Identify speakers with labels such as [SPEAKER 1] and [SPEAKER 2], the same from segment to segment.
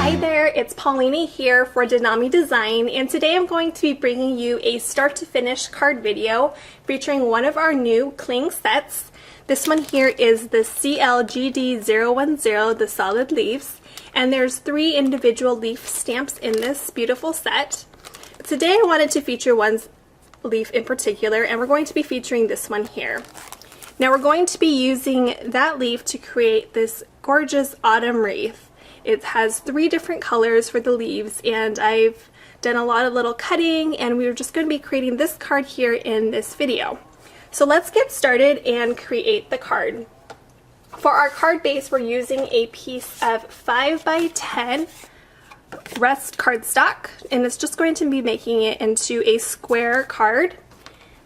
[SPEAKER 1] Hi there, it's Paulina here for DeNami Design, and today I'm going to be bringing you a start to finish card video featuring one of our new cling sets. This one here is the CLGD010, the solid leaves, and there's 3 individual leaf stamps in this beautiful set. Today I wanted to feature one leaf in particular, and we're going to be featuring this one here. Now we're going to be using that leaf to create this gorgeous autumn wreath. It has 3 different colors for the leaves, and I've done a lot of little cutting, and we're just going to be creating this card here in this video. So let's get started and create the card. For our card base, we're using a piece of 5x10 rest cardstock, and it's just going to be making it into a square card.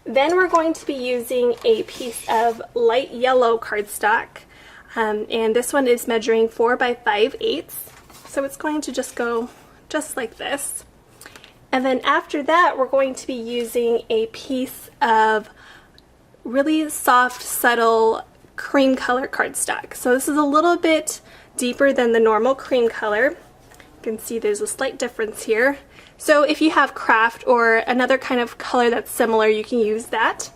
[SPEAKER 1] Then we're going to be using a piece of light yellow cardstock. And this one is measuring 4x5/8, so it's going to just go just like this. And then after that, we're going to be using a piece of really soft, subtle cream color cardstock. So this is a little bit deeper than the normal cream color. You can see there's a slight difference here. So if you have craft or another kind of color that's similar, you can use that.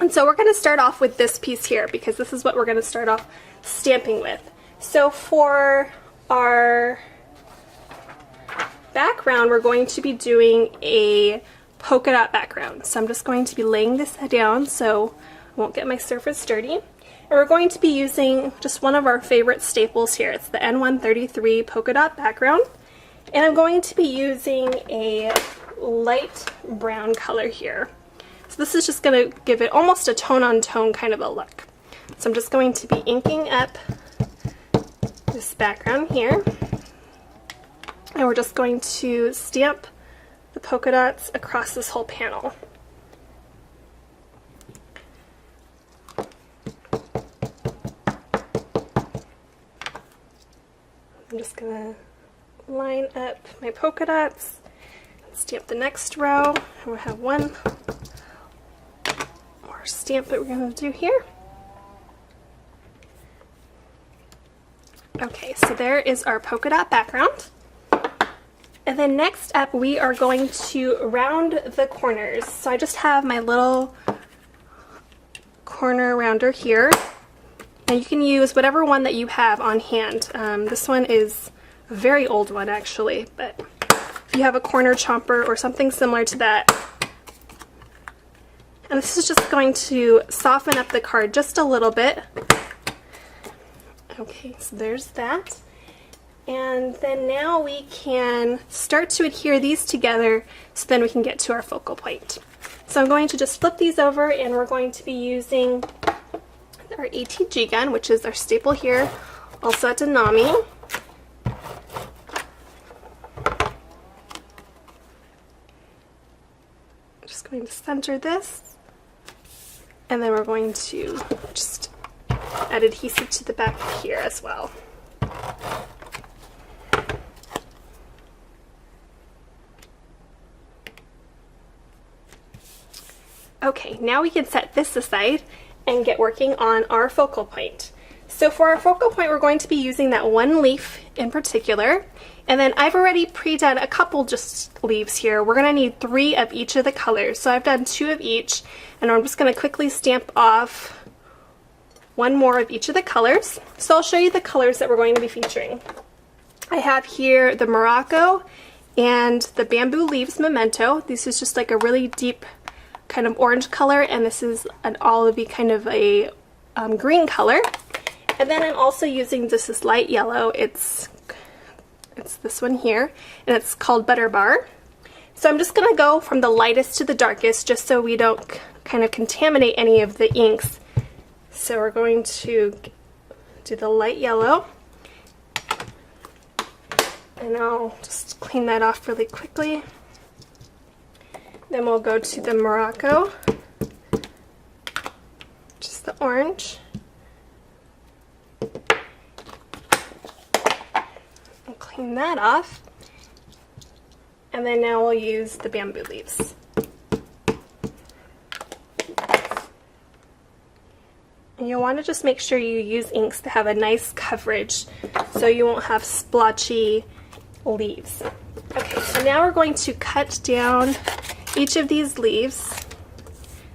[SPEAKER 1] And so we're going to start off with this piece here because this is what we're going to start off stamping with. So for our background, we're going to be doing a polka dot background. So I'm just going to be laying this down so I won't get my surface dirty. And we're going to be using just one of our favorite staples here. It's the N133 polka dot background. And I'm going to be using a light brown color here. So this is just going to give it almost a tone-on-tone kind of a look. So I'm just going to be inking up this background here. And we're just going to stamp the polka dots across this whole panel. I'm just going to line up my polka dots, stamp the next row, and we'll have one more stamp that we're going to do here. Okay, so there is our polka dot background. And then next up we are going to round the corners. So I just have my little corner rounder here. And you can use whatever one that you have on hand. This one is a very old one actually, but if you have a corner chomper or something similar to that. And this is just going to soften up the card just a little bit. Okay, so there's that. And then now we can start to adhere these together so then we can get to our focal point. So I'm going to just flip these over, and we're going to be using our ATG gun, which is our staple here, also at DeNami. Just going to center this, and then we're going to just add adhesive to the back here as well. Okay, now we can set this aside and get working on our focal point. So for our focal point, we're going to be using that one leaf in particular, and then I've already pre-done a couple just leaves here. We're going to need 3 of each of the colors, so I've done 2 of each, and I'm just going to quickly stamp off 1 more of each of the colors. So I'll show you the colors that we're going to be featuring. I have here the Morocco and the Bamboo Leaves Memento. This is just like a really deep kind of orange color, and this is an olivey kind of a green color. And then I'm also using this light yellow. It's this one here, and it's called Butter Bar. So I'm just going to go from the lightest to the darkest just so we don't kind of contaminate any of the inks. So we're going to do the light yellow, and I'll just clean that off really quickly. Then we'll go to the Morocco, just the orange. And clean that off. And then now we'll use the bamboo leaves. And you'll want to just make sure you use inks that have a nice coverage so you won't have splotchy leaves. Okay, so now we're going to cut down each of these leaves.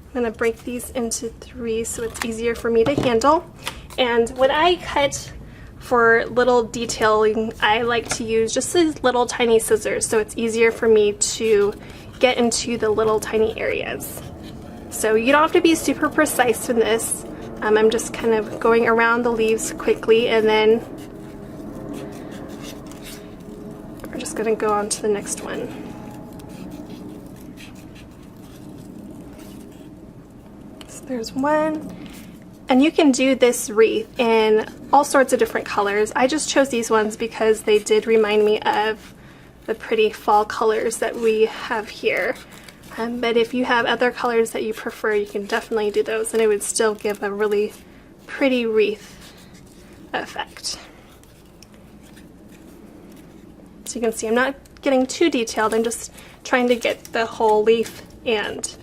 [SPEAKER 1] I'm going to break these into 3 so it's easier for me to handle. And when I cut for little detailing, I like to use just these little tiny scissors so it's easier for me to get into the little tiny areas. So you don't have to be super precise in this. I'm just kind of going around the leaves quickly, and then we're just going to go on to the next one. So there's one. And you can do this wreath in all sorts of different colors. I just chose these ones because they did remind me of the pretty fall colors that we have here. But if you have other colors that you prefer, you can definitely do those, and it would still give a really pretty wreath effect. So you can see I'm not getting too detailed. I'm just trying to get the whole leaf and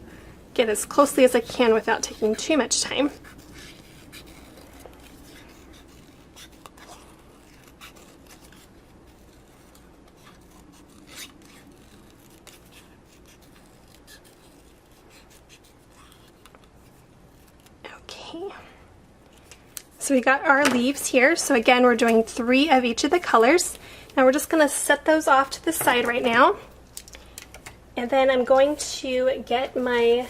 [SPEAKER 1] get as closely as I can without taking too much time. So we got our leaves here. So again, we're doing 3 of each of the colors. Now we're just going to set those off to the side right now. And then I'm going to get my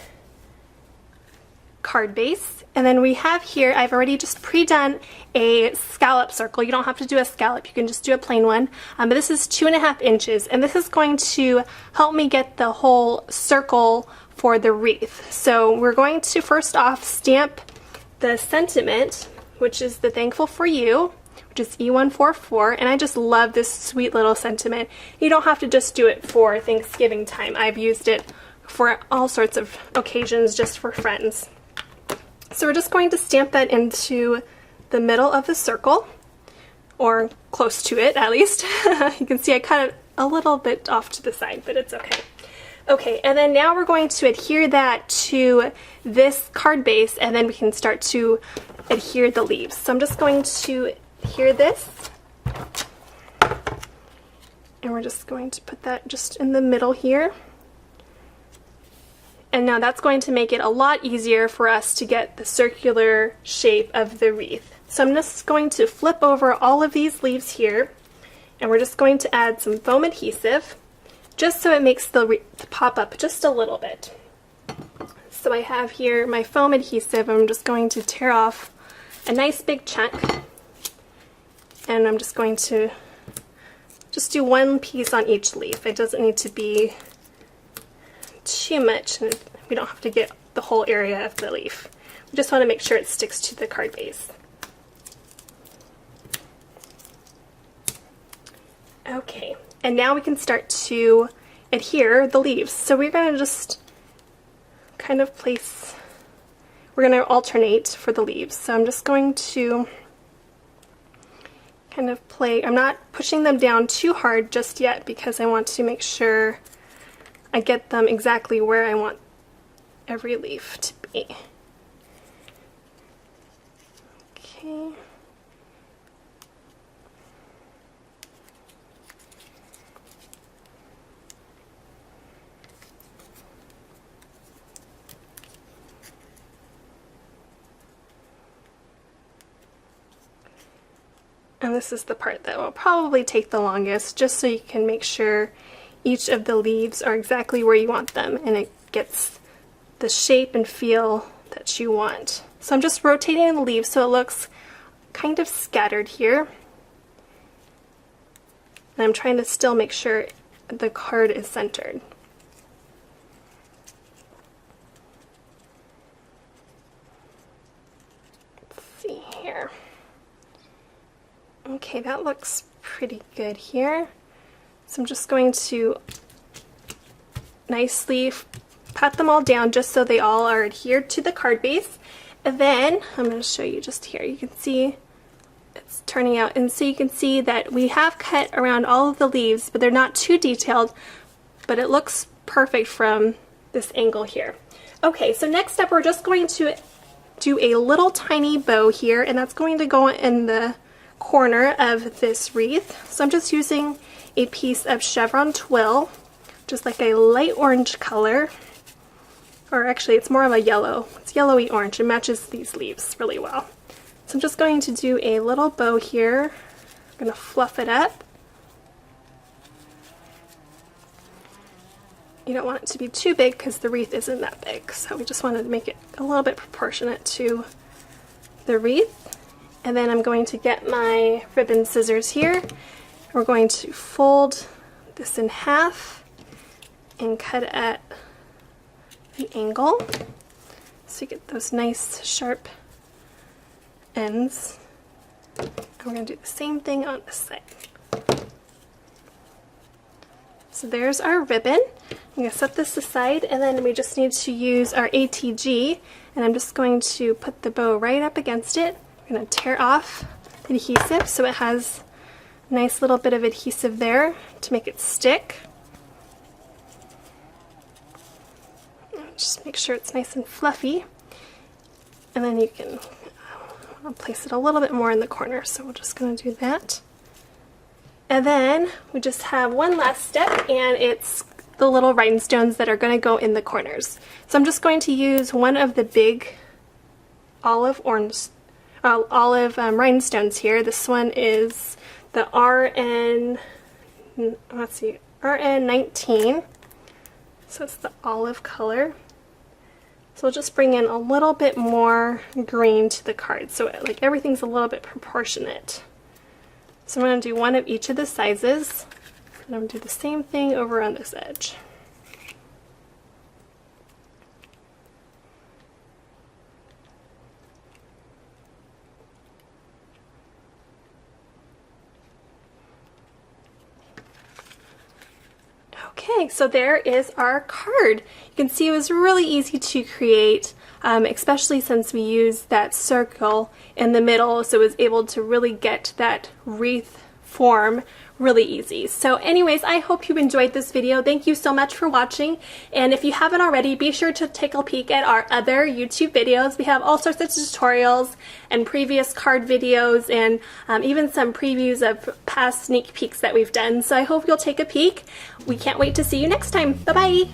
[SPEAKER 1] card base. And then we have here, I've already just pre-done a scallop circle. You don't have to do a scallop, you can just do a plain one. But this is 2.5 inches, and this is going to help me get the whole circle for the wreath. So we're going to first off stamp the sentiment, which is the Thankful for You, which is E144, and I just love this sweet little sentiment. You don't have to just do it for Thanksgiving time. I've used it for all sorts of occasions, just for friends. So we're just going to stamp that into the middle of the circle, or close to it at least. You can see I cut it a little bit off to the side, but it's okay. Okay, and then now we're going to adhere that to this card base, and then we can start to adhere the leaves. So I'm just going to adhere this, and we're just going to put that just in the middle here. And now that's going to make it a lot easier for us to get the circular shape of the wreath. So I'm just going to flip over all of these leaves here, and we're just going to add some foam adhesive, just so it makes the wreath pop up just a little bit. So I have here my foam adhesive. I'm just going to tear off a nice big chunk, and I'm just going to just do 1 piece on each leaf. It doesn't need to be too much, and we don't have to get the whole area of the leaf. We just want to make sure it sticks to the card base. Okay, and now we can start to adhere the leaves. So we're going to just kind of place, we're going to alternate for the leaves. So I'm just going to kind of play, I'm not pushing them down too hard just yet because I want to make sure I get them exactly where I want every leaf to be. Okay. And this is the part that will probably take the longest, just so you can make sure each of the leaves are exactly where you want them and it gets the shape and feel that you want. So I'm just rotating the leaves so it looks kind of scattered here. And I'm trying to still make sure the card is centered. Let's see here. Okay, that looks pretty good here. So I'm just going to nicely pat them all down just so they all are adhered to the card base. And then I'm going to show you just here. You can see it's turning out, and so you can see that we have cut around all of the leaves, but they're not too detailed, but it looks perfect from this angle here. Okay, so next up we're just going to do a little tiny bow here, and that's going to go in the corner of this wreath. So I'm just using a piece of chevron twill, just like a light orange color, or actually it's more of a yellow. It's yellowy orange. It matches these leaves really well. So I'm just going to do a little bow here. I'm going to fluff it up. You don't want it to be too big because the wreath isn't that big, so we just wanted to make it a little bit proportionate to the wreath. And then I'm going to get my ribbon scissors here. We're going to fold this in half and cut at an angle so you get those nice sharp ends. And we're going to do the same thing on this side. So there's our ribbon. I'm going to set this aside, and then we just need to use our ATG, and I'm just going to put the bow right up against it. I'm going to tear off the adhesive so it has a nice little bit of adhesive there to make it stick. Just make sure it's nice and fluffy, and then you can place it a little bit more in the corner, so we're just going to do that. And then we just have one last step, and it's the little rhinestones that are going to go in the corners. So I'm just going to use one of the big olive rhinestones here. This one is the RN19. So it's the olive color. So we'll just bring in a little bit more green to the card, so like everything's a little bit proportionate. So I'm going to do one of each of the sizes, and I'm going to do the same thing over on this edge. Okay, so there is our card. You can see it was really easy to create, especially since we used that circle in the middle, so it was able to really get that wreath form really easy. So anyways, I hope you enjoyed this video. Thank you so much for watching, and if you haven't already, be sure to take a peek at our other YouTube videos. We have all sorts of tutorials and previous card videos, and even some previews of past sneak peeks that we've done. So I hope you'll take a peek. We can't wait to see you next time. Bye bye!